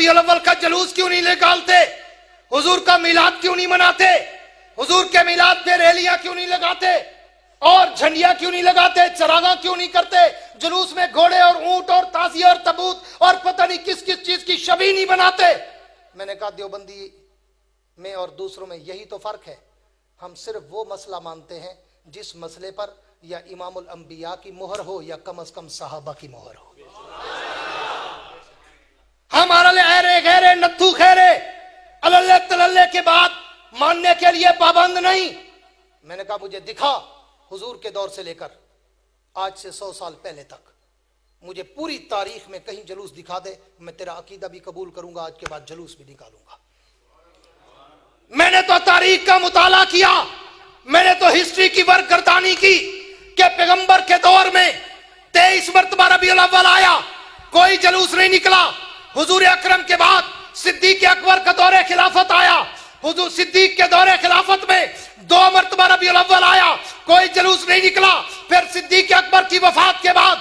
रबीउल अव्वल का जुलूस क्यों नहीं निकालते? हुजूर का मिलाद क्यों नहीं मनाते? हुजूर के मिलाद पे रैलियां क्यों नहीं लगाते और झंडियां क्यों नहीं लगाते? चरागा क्यों नहीं करते? जुलूस में घोड़े और ऊंट और ताजिया और तबूत और पता नहीं किस किस चीज की शबी नहीं बनाते। मैंने कहा देवबंदी में और दूसरों में यही तो फर्क है, हम सिर्फ वो मसला मानते हैं जिस मसले पर या इमामुल अंबिया की मोहर हो या कम से कम सहाबा की मोहर हो। हमारा ले अरे गहरे नत्थू खैरे अल्ले तल्ले के बाद मानने के लिए पाबंद नहीं। मैंने कहा मुझे दिखा हुजूर के दौर से लेकर आज से 100 साल पहले तक, मुझे पूरी तारीख में कहीं जुलूस दिखा दे, मैं तेरा अकीदा भी कबूल करूंगा, आज के बाद जुलूस भी निकालूंगा। मैंने तो तारीख का मुताला किया, मैंने तो हिस्ट्री की वर्करदानी की कि पैगंबर के दौर में 23 मरतबा रबीउल अव्वल आया, कोई जुलूस नहीं निकला। हुजूर अकरम के बाद सिद्दीक अकबर का दौरे खिलाफत आया, हुजूर सिद्दीक के दौरे खिलाफत में 2 मरतबा रबीउल अव्वल आया, कोई जुलूस नहीं निकला। फिर सिद्दीक अकबर की वफात के बाद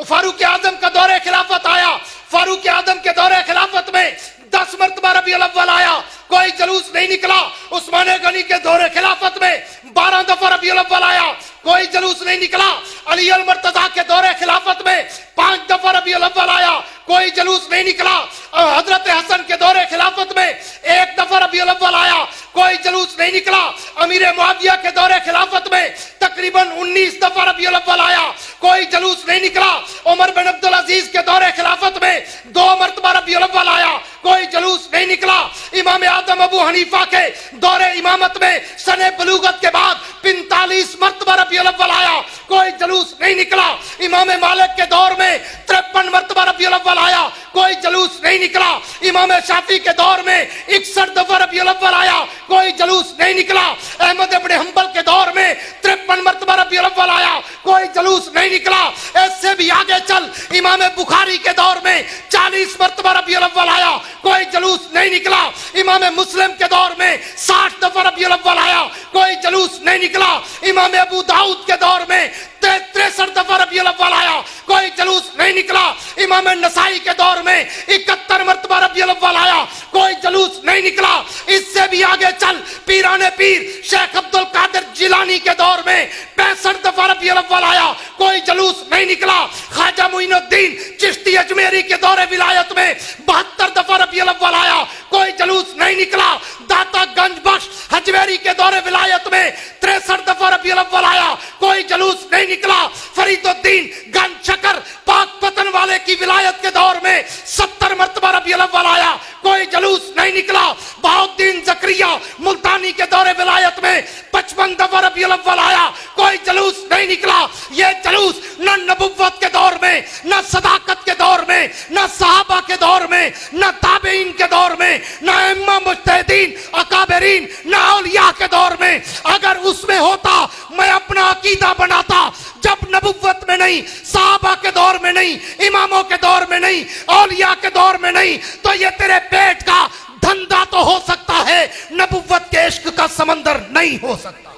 फारूक आजम का दौरे खिलाफत आया, फारूक आजम के दौरे खिलाफत में 10 मरतबा रबीउल अव्वल आया, कोई जुलूस नहीं निकला। उस्मान गनी के दौरे खिलाफत में 12 दफा रबीउल अव्वल आया, कोई जुलूस नहीं निकला। अली अल मुर्तजा के दौरे खिलाफत में 5 दफा रबीउल अव्वल आया, कोई जुलूस नहीं निकला। हजरत हसन के दौरे खिलाफत में 1 दफा रबीउल अव्वल आया, कोई जुलूस नहीं निकला। अमीर मुआविया के दौरे खिलाफत में तकरीबन 19 दफा रबीउल अव्वल आया, कोई जुलूस नहीं निकला। उमर बिन अब्दुल अजीज के दौरे खिलाफत में 2 मरतबा रबीउल अव्वल आया, कोई जुलूस नहीं निकला। इमाम आदम अबू हनीफा के दौरे इमामत में सने बलूगत के बाद 45 मरतबा रबीउल अव्वल आया, कोई जुलूस नहीं निकला। इमाम मालिक के दौर में 53 मरतबा रबीउल अव्वल आया, कोई जुलूस नहीं निकला। इमाम शाफी के दौर में 61 दफा रबीउल अव्वल आया, कोई जुलूस नहीं निकला। अहमद इब्न हंबल के दौर में 53 मरतबा रबीउल अव्वल आया, कोई जुलूस नहीं निकला। ऐसे भी आगे चल, इमाम बुखारी के दौर में 40 मरतबा रबीउल अव्वल आया, कोई जुलूस नहीं निकला। इमाम मुस्लिम के दौर में 60 दफा रबीउल अव्वल आया, कोई जुलूस नहीं निकला। इमाम अबू दाऊद के दौर में 63 दफा रबीउल अव्वल आया, कोई जुलूस नहीं निकला। इमाम नसाई के दौर में 71 मरतबा रबीउल अव्वल आया, कोई जुलूस नहीं निकला। इससे भी आगे चल, पीराने पीर शेख अब्दुल कादिर जिलानी के दौर में 65 दफा रबीउल अव्वल आया, कोई जुलूस नहीं निकला। ख्वाजा मुइनुद्दीन चिश्ती अजमेरी के दौरे विलायत में 72 दफा रबीउल अव्वल आया, कोई जुलूस नहीं निकला। दाता गंज बख्श हजवेरी के दौरे विलायत में 63 दफा रबीउल अव्वल आया, कोई जुलूस नहीं निकला। फरीदुद्दीन गंज शकर पाक पतन वाले की विलायत के दौर में 70 मरतबा रबीउल अव्वल आया, कोई जुलूस नहीं निकला। बहाउद्दीन जकरिया मुल्तानी के दौरे विलायत में 55 दफा रबीउल अव्वल आया, कोई जुलूस नहीं निकला। ये जुलूस न नबुव्वत के दौर में, न सदाकत के दौर में, न सहाबा के दौर में, न ताबेईन के दौर में, न इमाम मुज्तहिदीन अकाबरीन, न औलिया के दौर में। अगर उसमें होता मैं अपना अकीदा बनाता, जब नबुव्वत में नहीं, सहाबा के दौर में नहीं, इमामों के दौर में नहीं, औलिया के दौर में नहीं, तो ये तेरे पेट का धंधा तो हो सकता है, नबुव्वत के इश्क का समंदर नहीं हो सकता।